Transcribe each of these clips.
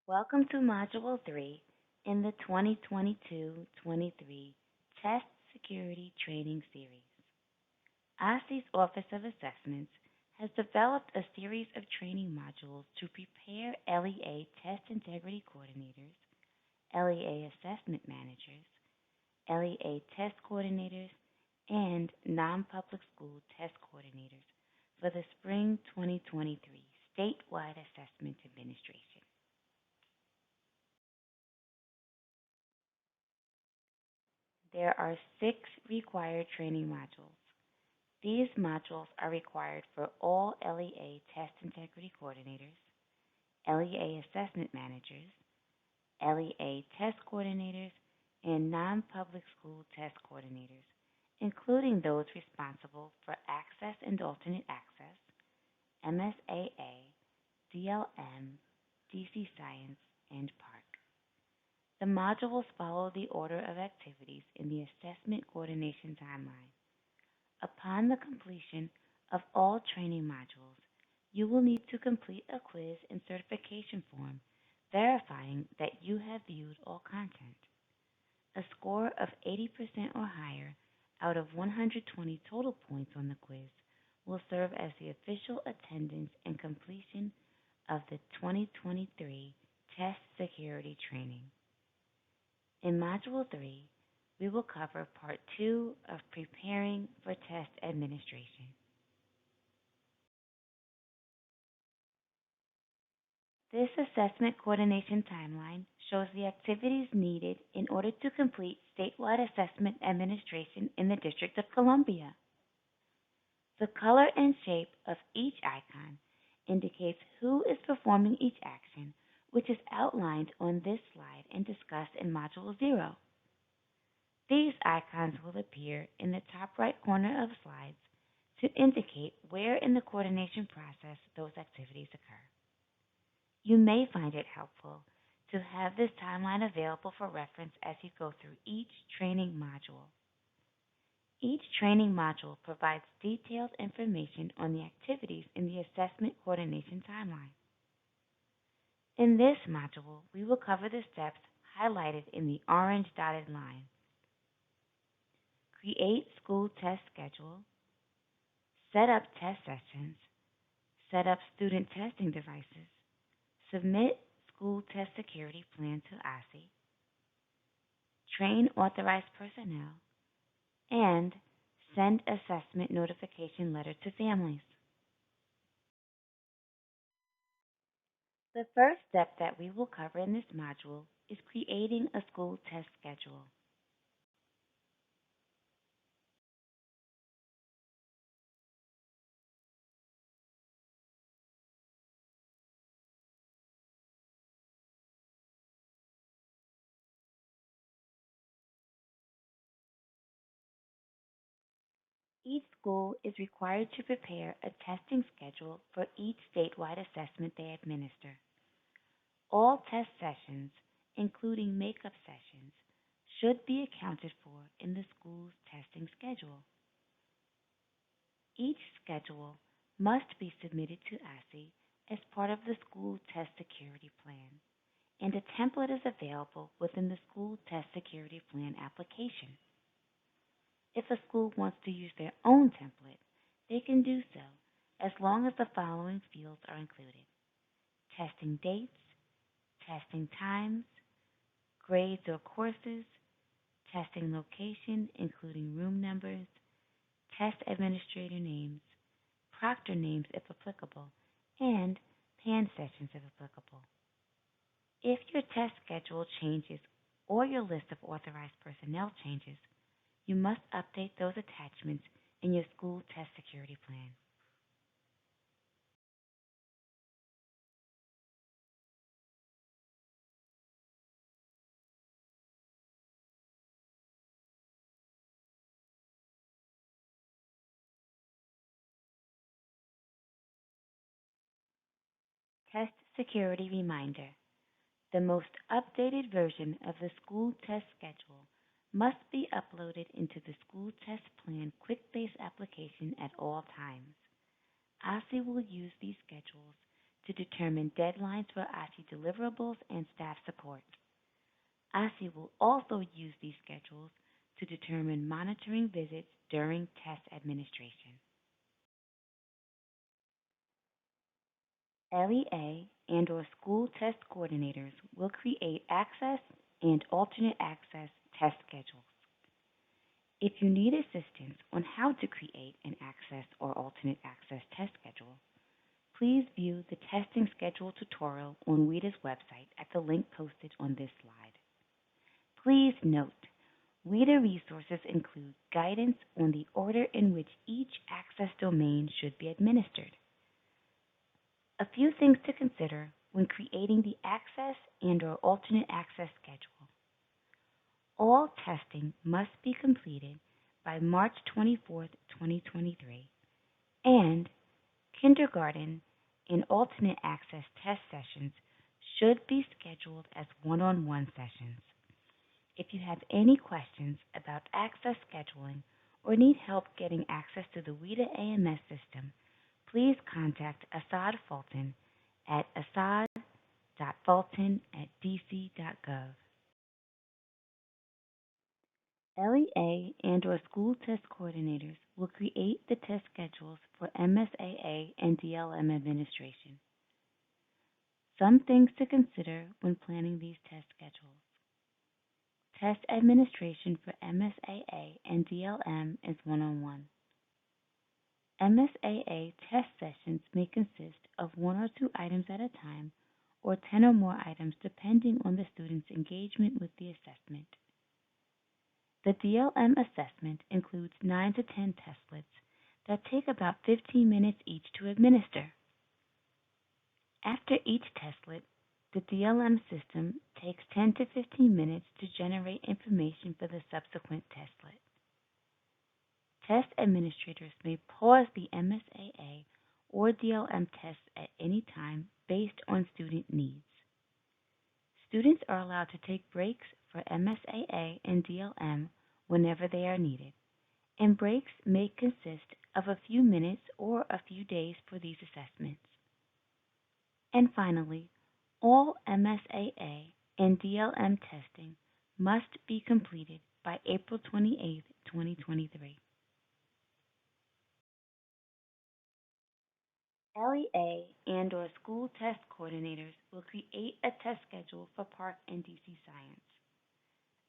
Welcome to Module 3 in the 2022-23 Test Security Training Series. OSSE's Office of Assessments has developed a series of training modules to prepare LEA Test Integrity Coordinators, LEA Assessment Managers, LEA Test Coordinators, and non-public school test coordinators for the Spring 2023 Statewide Assessment Administration. There are 6 required training modules. These modules are required for all LEA Test Integrity Coordinators, LEA Assessment Managers, LEA Test Coordinators, and non-public school test coordinators, including those responsible for access and alternate access, MSAA, DLM, DC Science, and PARC. The modules follow the order of activities in the assessment coordination timeline. Upon the completion of all training modules, you will need to complete a quiz and certification form verifying that you have viewed all content. A score of 80% or higher out of 120 total points on the quiz will serve as the official attendance and completion of the 2023 Test Security Training. In Module 3, we will cover Part 2 of Preparing for Test Administration. This assessment coordination timeline shows the activities needed in order to complete statewide assessment administration in the District of Columbia. The color and shape of each icon indicates who is performing each action, which is outlined on this slide and discussed in Module 0. These icons will appear in the top right corner of slides to indicate where in the coordination process those activities occur. You may find it helpful to have this timeline available for reference as you go through each training module. Each training module provides detailed information on the activities in the assessment coordination timeline. In this module, we will cover the steps highlighted in the orange dotted line. Create school test schedule, set up test sessions, set up student testing devices, submit school test security plan to OSSE, train authorized personnel, and send assessment notification letter to families. The first step that we will cover in this module is creating a school test schedule. Each school is required to prepare a testing schedule for each statewide assessment they administer. All test sessions, including makeup sessions, should be accounted for in the school's testing schedule. Each schedule must be submitted to OSSE as part of the school test security plan, and a template is available within the school test security plan application. If a school wants to use their own template, they can do so as long as the following fields are included: testing dates, testing times, grades or courses, testing location including room numbers, test administrator names, proctor names if applicable, and PAN sessions if applicable. If your test schedule changes or your list of authorized personnel changes, you must update those attachments in your school test security plan. Test Security Reminder. The most updated version of the school test schedule must be uploaded into the School Test Plan QuickBase application at all times. OSSE will use these schedules to determine deadlines for OSSE deliverables and staff support. OSSE will also use these schedules to determine monitoring visits during test administration. LEA and/or school test coordinators will create access and alternate access test schedules. If you need assistance on how to create an access or alternate access test schedule, please view the testing schedule tutorial on WIDA's website at the link posted on this slide. Please note, WIDA resources include guidance on the order in which each access domain should be administered. A few things to consider when creating the access and/or alternate access schedule. All testing must be completed by March 24, 2023, and kindergarten and alternate access test sessions should be scheduled as one-on-one sessions. If you have any questions about access scheduling or need help getting access to the WIDA AMS system, please contact Assad Fulton at assad.fulton@dc.gov. LEA and/or school test coordinators will create the test schedules for MSAA and DLM administration. Some things to consider when planning these test schedules. Test administration for MSAA and DLM is one-on-one. MSAA test sessions may consist of 1 or 2 items at a time or 10 or more items depending on the student's engagement with the assessment. The DLM assessment includes 9 to 10 testlets that take about 15 minutes each to administer. After each testlet, the DLM system takes 10 to 15 minutes to generate information for the subsequent testlet. Test administrators may pause the MSAA or DLM tests at any time based on student needs. Students are allowed to take breaks for MSAA and DLM whenever they are needed, and breaks may consist of a few minutes or a few days for these assessments. And finally, all MSAA and DLM testing must be completed by April 28, 2023. LEA and/or school test coordinators will create a test schedule for Park and DC Science.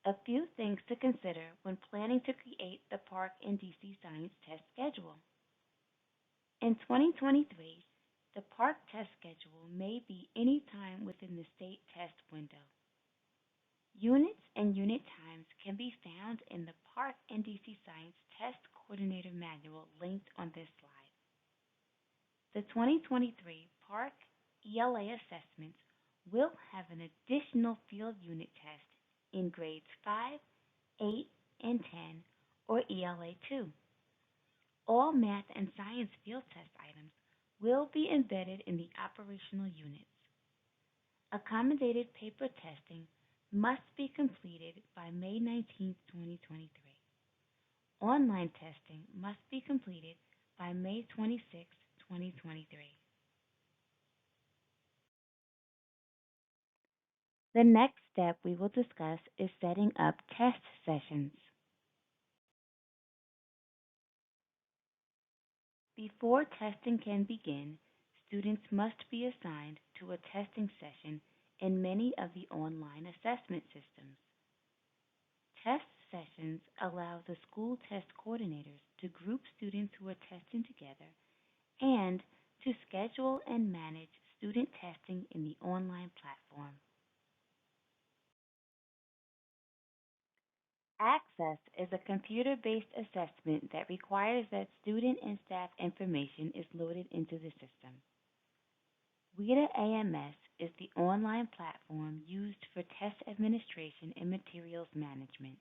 A few things to consider when planning to create the Park and DC Science test schedule. In 2023, the Park test schedule may be any time within the state test window. Units and unit times can be found in the Park and DC Science Test Coordinator Manual linked on this slide. The 2023 Park ELA assessments will have an additional field unit test in grades 5, 8, and 10, or ELA 2. All math and science field test items will be embedded in the operational units. Accommodated paper testing must be completed by May 19, 2023. Online testing must be completed by May 26, 2023. The next step we will discuss is setting up test sessions. Before testing can begin, students must be assigned to a testing session in many of the online assessment systems. Test sessions allow the school test coordinators to group students who are testing together and to schedule and manage student testing in the online platform. Access is a computer-based assessment that requires that student and staff information is loaded into the system. WIDA AMS is the online platform used for test administration and materials management.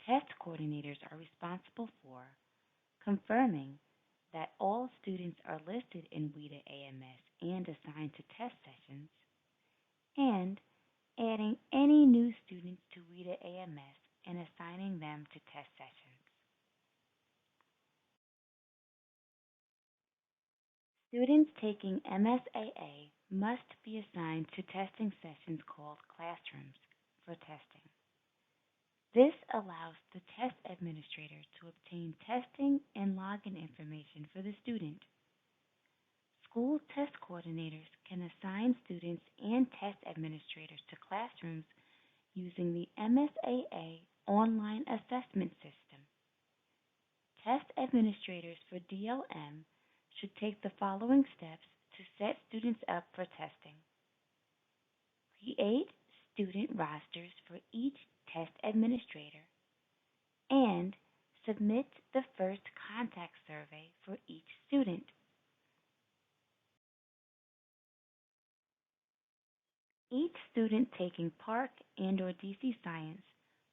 Test coordinators are responsible for confirming that all students are listed in WIDA AMS and assigned to test sessions, and adding any new students to WIDA AMS and assigning them to test sessions. Students taking MSAA must be assigned to testing sessions called classrooms for testing. This allows the test administrator to obtain testing and login information for the student. School test coordinators can assign students and test administrators to classrooms using the MSAA online assessment system. Test administrators for DLM should take the following steps to set students up for testing. Create student rosters for each test administrator and submit the first contact survey for each student. Each student taking Park and/or DC Science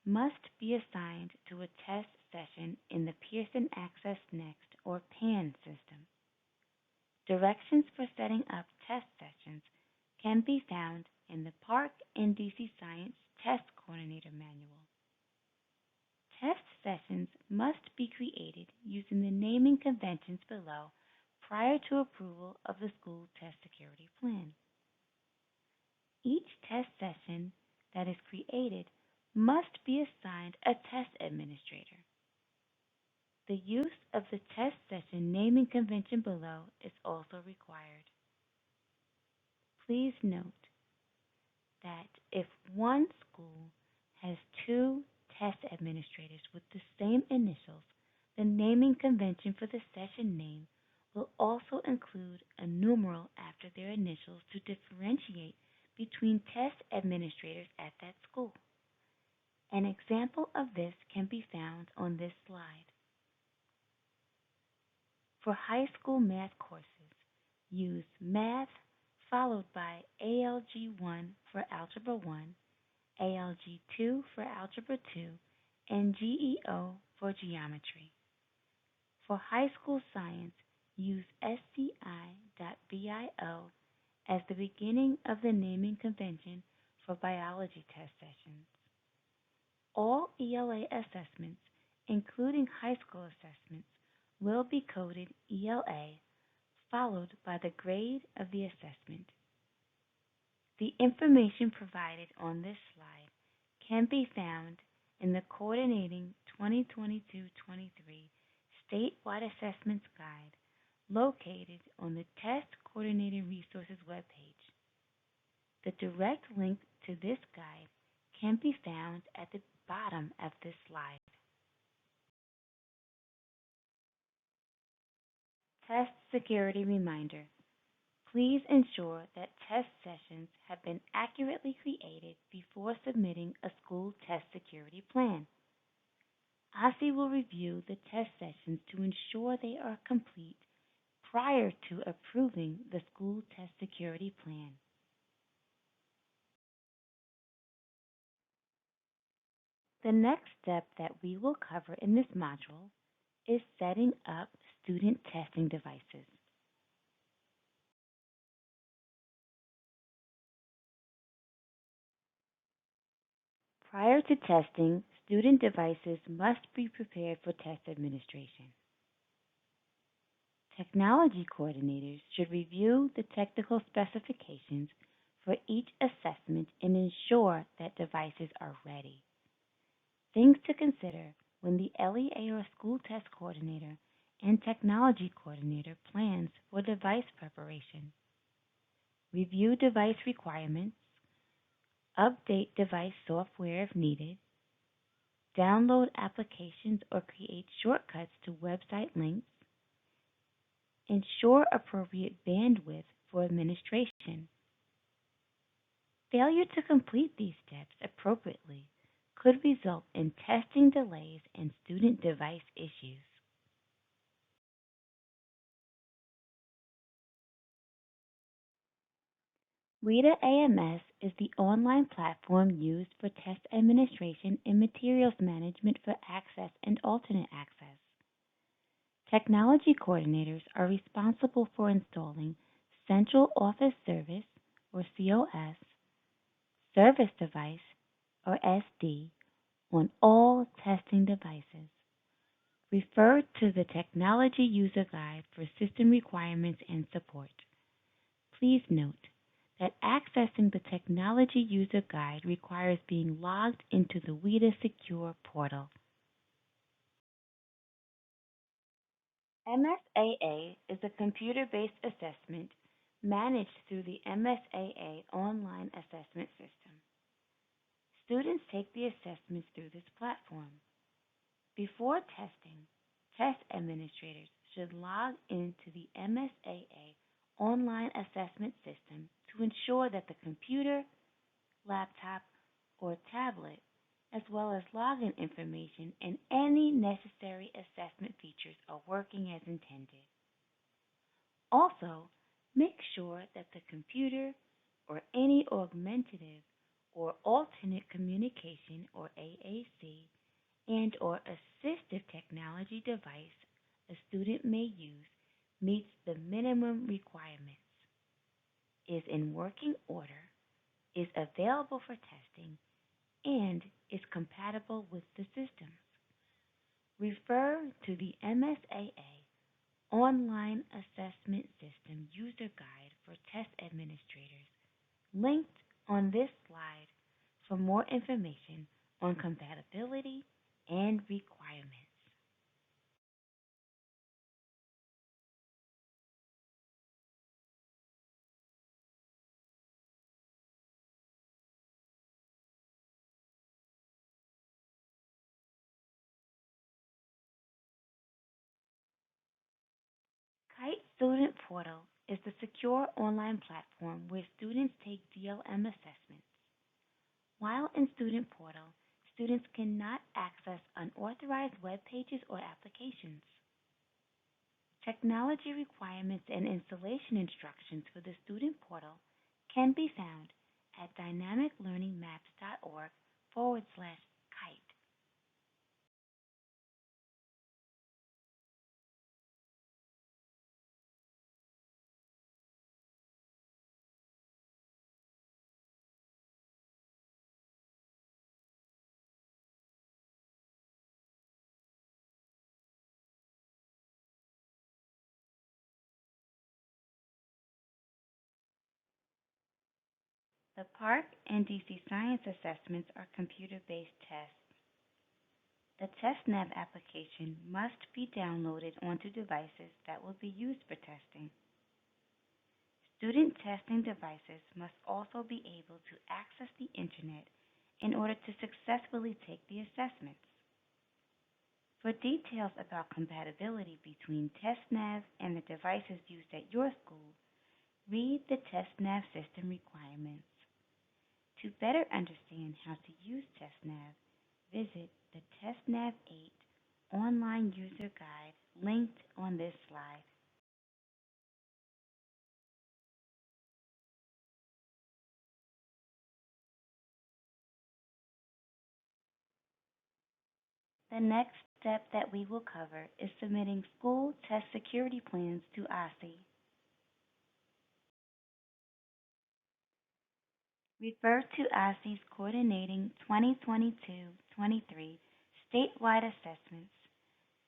must be assigned to a test session in the Pearson Access Next or PAN system. Directions for setting up test sessions can be found in the Park and DC Science Test Coordinator Manual. Test sessions must be created using the naming conventions below prior to approval of the school test security plan. Each test session that is created must be assigned a test administrator. The use of the test session naming convention below is also required. Please note that if one school has two test administrators with the same initials, the naming convention for the session name will also include a numeral after their initials to differentiate between test administrators at that school. An example of this can be found on this slide. For high school math courses, use Math followed by ALG1 for Algebra 1, ALG2 for Algebra 2, and GEO for Geometry. For high school science, use SCI.BIO as the beginning of the naming convention for biology test sessions. All ELA assessments, including high school assessments, will be coded ELA followed by the grade of the assessment. The information provided on this slide can be found in the Coordinating 2022-23 Statewide Assessments Guide located on the Test Coordinating Resources webpage. The direct link to this guide can be found at the bottom of this slide. Test Security Reminder. Please ensure that test sessions have been accurately created before submitting a school test security plan. OSSE will review the test sessions to ensure they are complete prior to approving the school test security plan. The next step that we will cover in this module is setting up student testing devices. Prior to testing, student devices must be prepared for test administration. Technology coordinators should review the technical specifications for each assessment and ensure that devices are ready. Things to consider when the LEA or school test coordinator and technology coordinator plans for device preparation. Review device requirements, update device software if needed, download applications or create shortcuts to website links, ensure appropriate bandwidth for administration. Failure to complete these steps appropriately could result in testing delays and student device issues. WIDA AMS is the online platform used for test administration and materials management for access and alternate access. Technology coordinators are responsible for installing Central Office Service, or COS, Service Device, or SD, on all testing devices. Refer to the Technology User Guide for system requirements and support. Please note that accessing the Technology User Guide requires being logged into the WIDA Secure portal. MSAA is a computer-based assessment managed through the MSAA online assessment system. Students take the assessments through this platform. Before testing, test administrators should log into the MSAA online assessment system to ensure that the computer, laptop, or tablet, as well as login information and any necessary assessment features are working as intended. Also, make sure that the computer or any augmentative or alternate communication or AAC and or assistive technology device a student may use meets the minimum requirements, is in working order, is available for testing, and is compatible with the systems. Refer to the MSAA Online Assessment System User Guide for Test Administrators linked on this slide for more information on compatibility and requirements. Kite Student Portal is the secure online platform where students take DLM assessments. While in Student Portal, students cannot access unauthorized web pages or applications. Technology requirements and installation instructions for the Student Portal can be found at dynamiclearningmaps.org/kite. The PARC and DC Science assessments are computer-based tests. The TestNav application must be downloaded onto devices that will be used for testing. Student testing devices must also be able to access the Internet in order to successfully take the assessments. For details about compatibility between TestNav and the devices used at your school, read the TestNav system requirements. To better understand how to use TestNav, visit the TestNav 8 online user guide linked on this slide. The next step that we will cover is submitting school test security plans to OSSE. Refer to OSSE's Coordinating 2022-23 Statewide Assessments,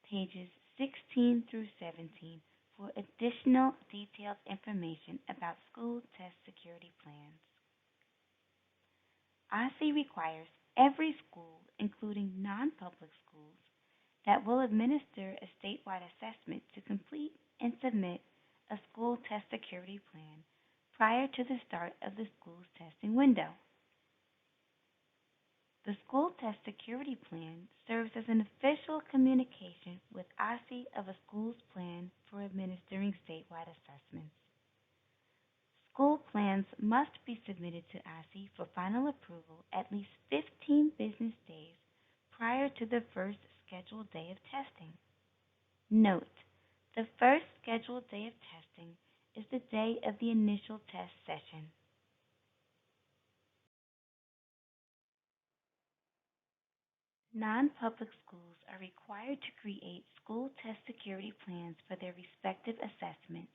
pages 16 through 17, for additional detailed information about school test security plans. OSSE requires every school, including non-public schools, that will administer a statewide assessment to complete and submit a school test security plan prior to the start of the school's testing window. The school test security plan serves as an official communication with OSSE of a school's plan for administering statewide assessments. School plans must be submitted to OSSE for final approval at least 15 business days prior to the first scheduled day of testing. Note, the first scheduled day of testing is the day of the initial test session. Non-public schools are required to create school test security plans for their respective assessments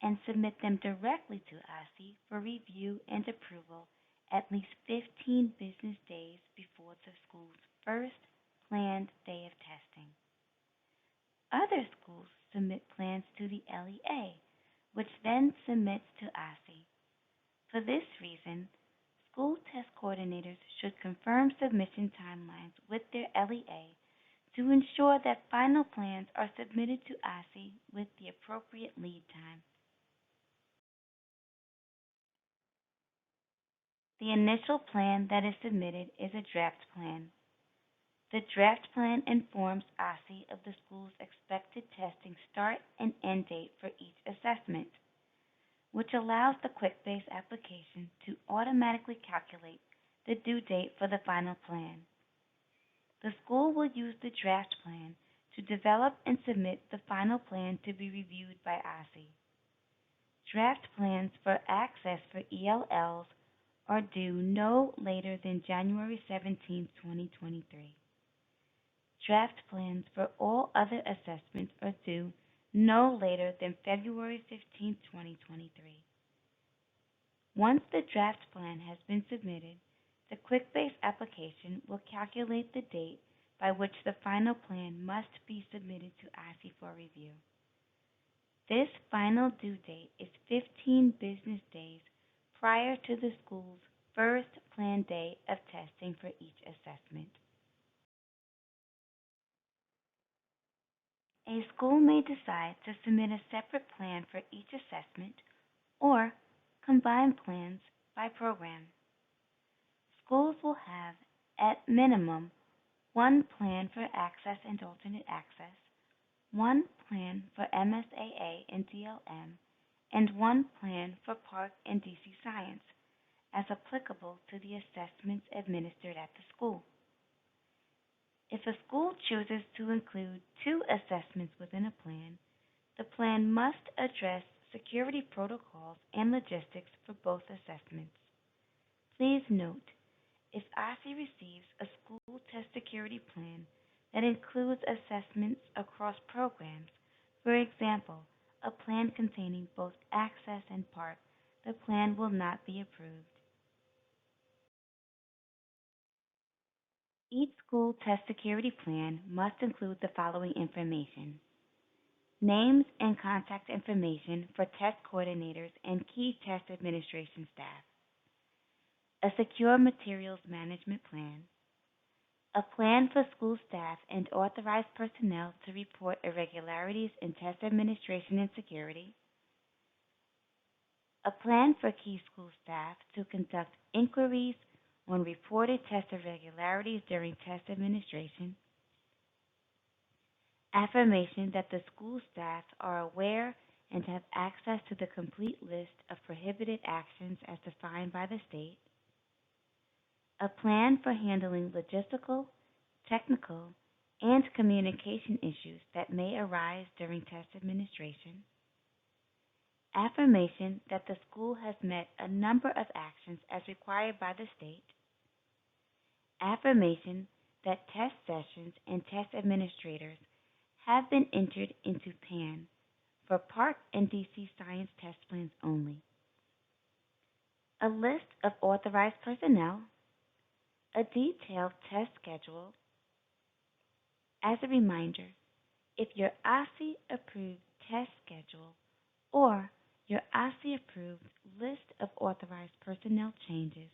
and submit them directly to OSSE for review and approval at least 15 business days before the school's first planned day of testing. Other schools submit plans to the LEA, which then submits to OSSE. For this reason, school test coordinators should confirm submission timelines with their LEA to ensure that final plans are submitted to OSSE with the appropriate lead time. The initial plan that is submitted is a draft plan. The draft plan informs OSSE of the school's expected testing start and end date for each assessment, which allows the QuickBase application to automatically calculate the due date for the final plan. The school will use the draft plan to develop and submit the final plan to be reviewed by OSSE. Draft plans for access for ELLs are due no later than January 17, 2023. Draft plans for all other assessments are due no later than February 15, 2023. Once the draft plan has been submitted, the QuickBase application will calculate the date by which the final plan must be submitted to OSSE for review. This final due date is 15 business days prior to the school's first planned day of testing for each assessment. A school may decide to submit a separate plan for each assessment or combine plans by program. Schools will have, at minimum, one plan for access and alternate access, one plan for MSAA and DLM, and one plan for Park and DC Science, as applicable to the assessments administered at the school. If a school chooses to include two assessments within a plan, the plan must address security protocols and logistics for both assessments. Please note, if OSSE receives a school test security plan that includes assessments across programs, for example, a plan containing both access and park, the plan will not be approved. Each school test security plan must include the following information: names and contact information for test coordinators and key test administration staff, a secure materials management plan, a plan for school staff and authorized personnel to report irregularities in test administration and security, a plan for key school staff to conduct inquiries on reported test irregularities during test administration, affirmation that the school staff are aware and have access to the complete list of prohibited actions as defined by the state, a plan for handling logistical, technical, and communication issues that may arise during test administration, affirmation that the school has met a number of actions as required by the state, affirmation that test sessions and test administrators have been entered into PAN for Park and DC Science test plans only, a list of authorized personnel, a detailed test schedule. As a reminder, if your OSSE-approved test schedule or your OSSE-approved list of authorized personnel changes,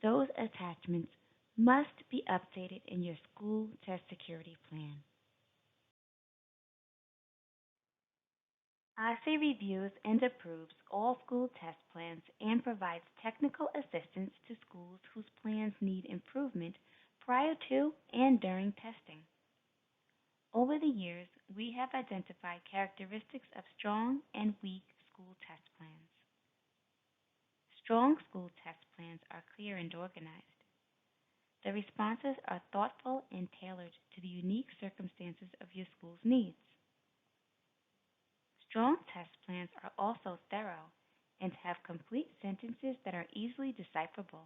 those attachments must be updated in your school test security plan. OSSE reviews and approves all school test plans and provides technical assistance to schools whose plans need improvement prior to and during testing. Over the years, we have identified characteristics of strong and weak school test plans. Strong school test plans are clear and organized. The responses are thoughtful and tailored to the unique circumstances of your school's needs. Strong test plans are also thorough and have complete sentences that are easily decipherable.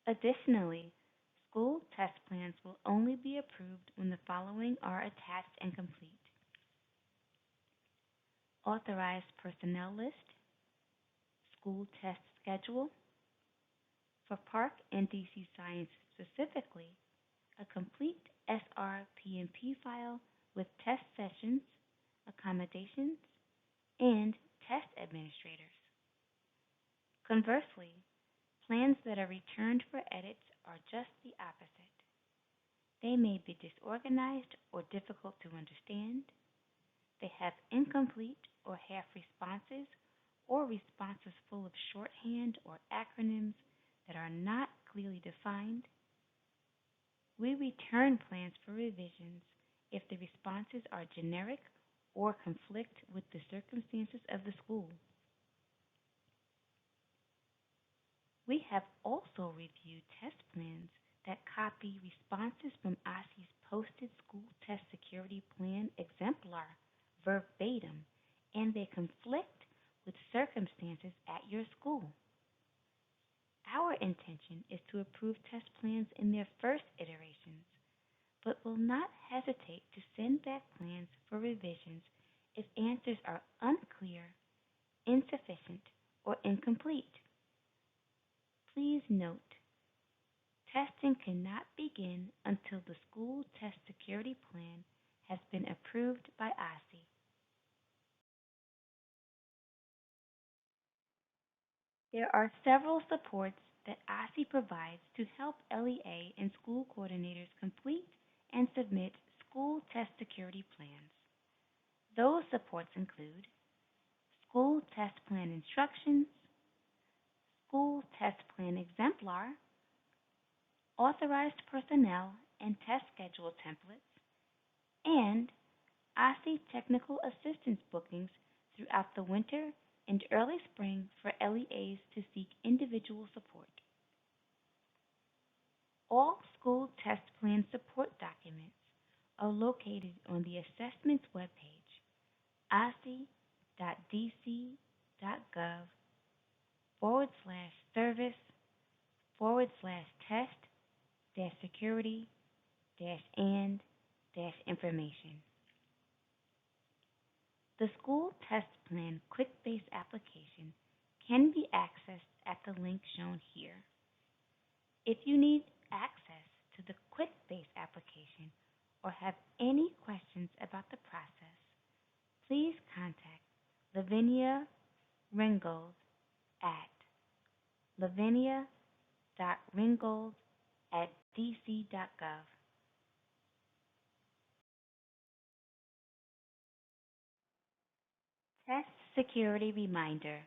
Additionally, school test plans will only be approved when the following are attached and complete: authorized personnel list, school test schedule, for Park and DC Science specifically, a complete SRPMP file with test sessions, accommodations, and test administrators. Conversely, plans that are returned for edits are just the opposite. They may be disorganized or difficult to understand. They have incomplete or half responses or responses full of shorthand or acronyms that are not clearly defined. We return plans for revisions if the responses are generic or conflict with the circumstances of the school. We have also reviewed test plans that copy responses from OSSE's posted school test security plan exemplar verbatim, and they conflict with circumstances at your school. Our intention is to approve test plans in their first iterations, but will not hesitate to send back plans for revisions if answers are unclear, insufficient, or incomplete. Please note, testing cannot begin until the school test security plan has been approved by OSSE. There are several supports that OSSE provides to help LEA and school coordinators complete and submit school test security plans. Those supports include school test plan instructions, school test plan exemplar, authorized personnel and test schedule templates, and OSSE technical assistance bookings throughout the winter and early spring for LEAs to seek individual support. All school test plan support documents are located on the assessments webpage, osce.dc.gov/service/test security and information. The school test plan quick base application can be accessed at the link shown here. If you need access to the quick base application or have any questions about the process, please contact Lavinia Ringgold at lavinia.ringgold@dc.gov. Test security reminder.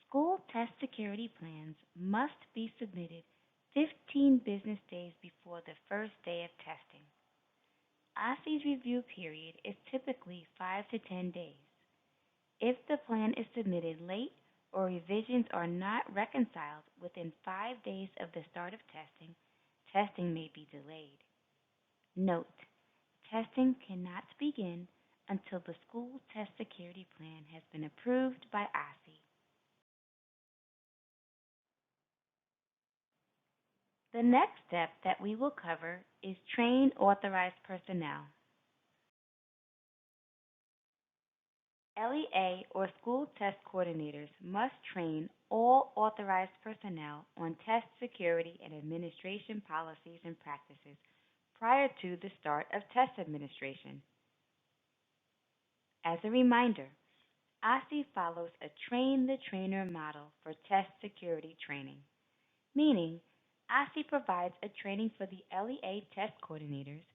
School test security plans must be submitted 15 business days before the first day of testing. OSSE's review period is typically 5 to 10 days. If the plan is submitted late or revisions are not reconciled within 5 days of the start of testing, testing may be delayed. Note, testing cannot begin until the school test security plan has been approved by OSSE. The next step that we will cover is train authorized personnel. LEA or school test coordinators must train all authorized personnel on test security and administration policies and practices prior to the start of test administration. As a reminder, OSSE follows a train-the-trainer model for test security training, meaning OSSE provides a training for the LEA test coordinators,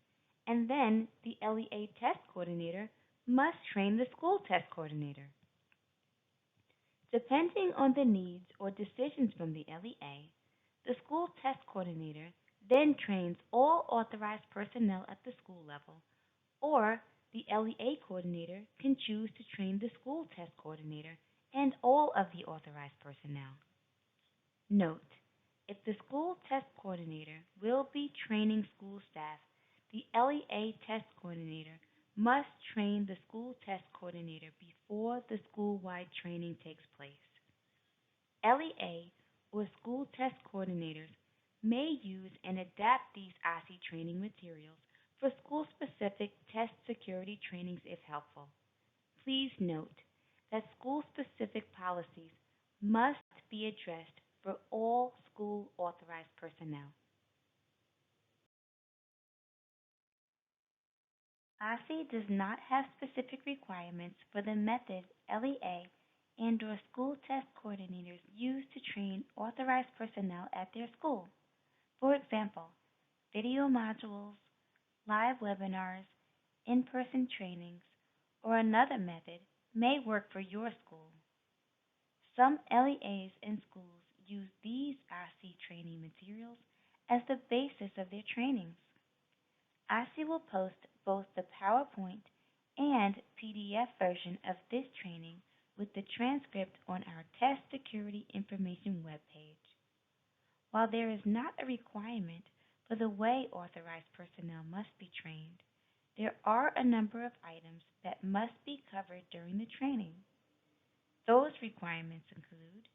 and then the LEA test coordinator must train the school test coordinator. Depending on the needs or decisions from the LEA, the school test coordinator then trains all authorized personnel at the school level, or the LEA coordinator can choose to train the school test coordinator and all of the authorized personnel. Note, if the school test coordinator will be training school staff, the LEA test coordinator must train the school test coordinator before the school-wide training takes place. LEA or school test coordinators may use and adapt these OSSE training materials for school-specific test security trainings if helpful. Please note that school-specific policies must be addressed for all school authorized personnel. OSSE does not have specific requirements for the method LEA and/or school test coordinators use to train authorized personnel at their school. For example, video modules, live webinars, in-person trainings, or another method may work for your school. Some LEAs and schools use these OSSE training materials as the basis of their trainings. OSSE will post both the PowerPoint and PDF version of this training with the transcript on our Test Security Information webpage. While there is not a requirement for the way authorized personnel must be trained, there are a number of items that must be covered during the training. Those requirements include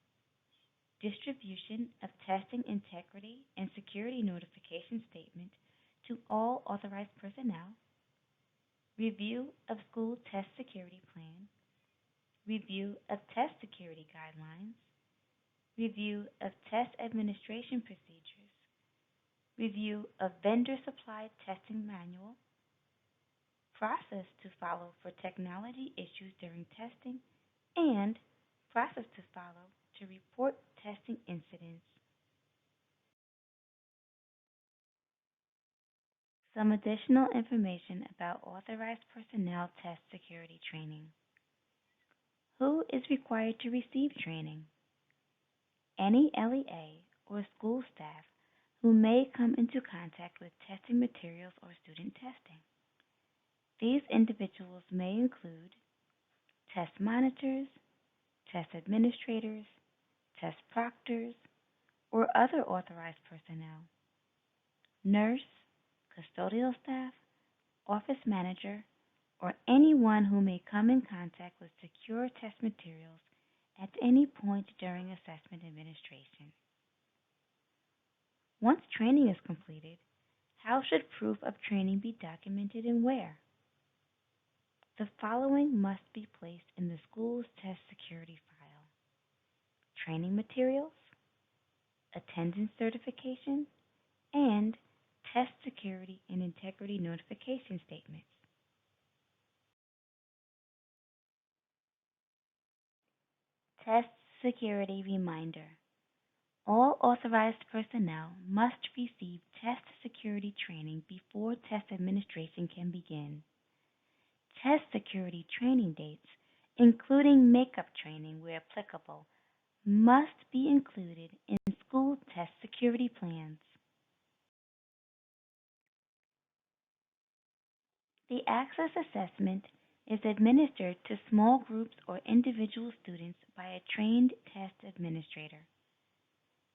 distribution of testing integrity and security notification statement to all authorized personnel, review of school test security plan, review of test security guidelines, review of test administration procedures, review of vendor-supplied testing manual, process to follow for technology issues during testing, and process to follow to report testing incidents. Some additional information about authorized personnel test security training. Who is required to receive training? Any LEA or school staff who may come into contact with testing materials or student testing. These individuals may include test monitors, test administrators, test proctors, or other authorized personnel, nurse, custodial staff, office manager, or anyone who may come in contact with secure test materials at any point during assessment administration. Once training is completed, how should proof of training be documented and where? The following must be placed in the school's test security file: training materials, attendance certification, and test security and integrity notification statements. Test security reminder. All authorized personnel must receive test security training before test administration can begin. Test security training dates, including makeup training where applicable, must be included in school test security plans. The Access Assessment is administered to small groups or individual students by a trained test administrator.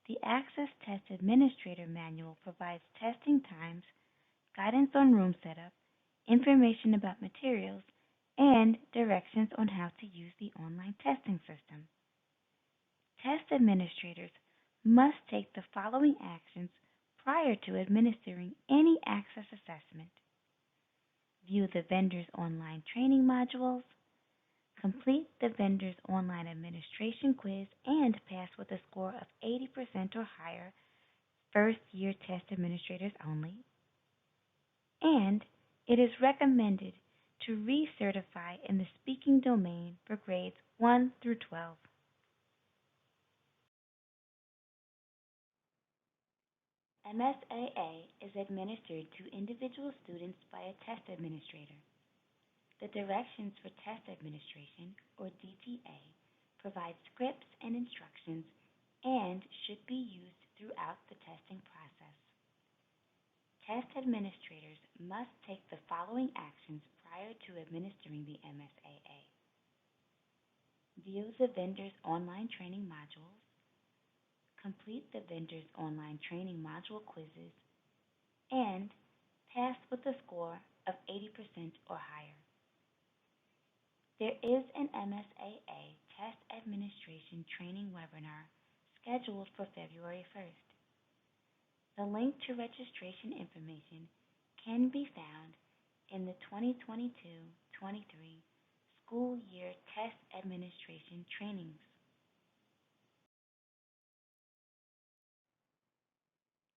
The Access Test Administrator Manual provides testing times, guidance on room setup, information about materials, and directions on how to use the online testing system. Test administrators must take the following actions prior to administering any access assessment: view the vendor's online training modules, complete the vendor's online administration quiz and pass with a score of 80% or higher, first-year test administrators only, and it is recommended to recertify in the speaking domain for grades 1 through 12. MSAA is administered to individual students by a test administrator. The Directions for Test Administration, or DTA, provides scripts and instructions and should be used throughout the testing process. Test administrators must take the following actions prior to administering the MSAA: view the vendor's online training modules, complete the vendor's online training module quizzes, and pass with a score of 80% or higher. There is an MSAA Test Administration Training webinar scheduled for February 1st. The link to registration information can be found in the 2022-23 school year test administration trainings.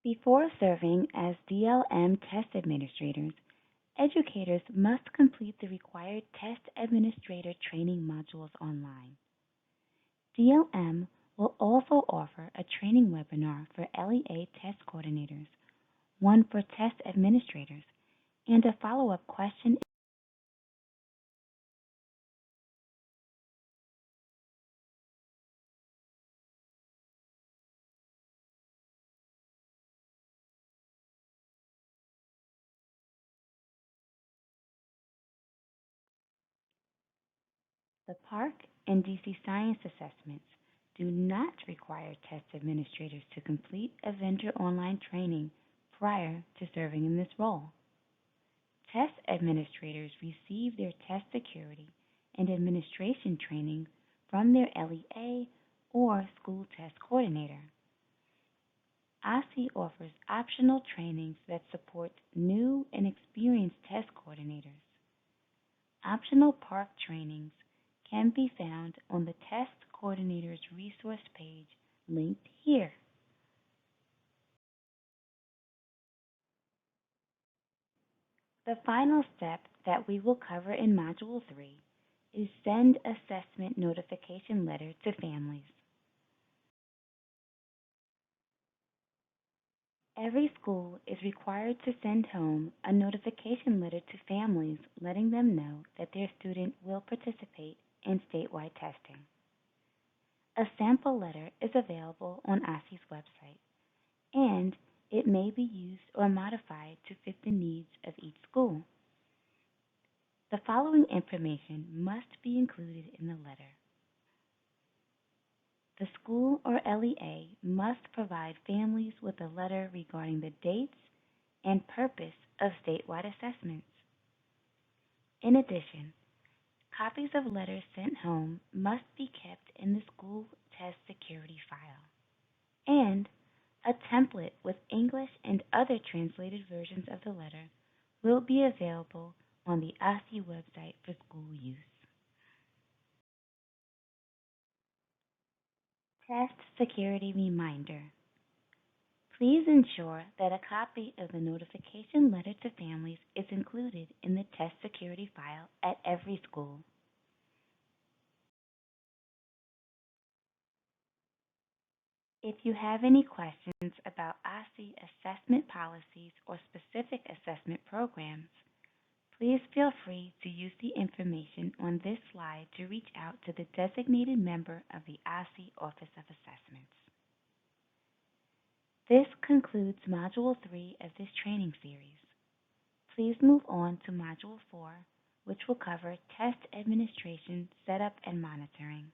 Before serving as DLM test administrators, Educators must complete the required test administrator training modules online. DLM will also offer a training webinar for LEA test coordinators, one for test administrators, and a follow-up question. The PARC and DC Science assessments do not require test administrators to complete a vendor online training prior to serving in this role. Test administrators receive their test security and administration training from their LEA or school test coordinator. OSSE offers optional trainings that support new and experienced test coordinators. Optional PARC trainings can be found on the Test Coordinators resource page linked here. The final step that we will cover in Module 3 is send assessment notification letter to families. Every school is required to send home a notification letter to families letting them know that their student will participate in statewide testing. A sample letter is available on OSSE's website, and it may be used or modified to fit the needs of each school. The following information must be included in the letter. The school or LEA must provide families with a letter regarding the dates and purpose of statewide assessments. In addition, copies of letters sent home must be kept in the school test security file, and a template with English and other translated versions of the letter will be available on the OSSE website for school use. Test security reminder. Please ensure that a copy of the notification letter to families is included in the test security file at every school. If you have any questions about OSSE assessment policies or specific assessment programs, please feel free to use the information on this slide to reach out to the designated member of the OSSE Office of Assessments. This concludes Module 3 of this training series. Please move on to Module 4, which will cover test administration, setup, and monitoring.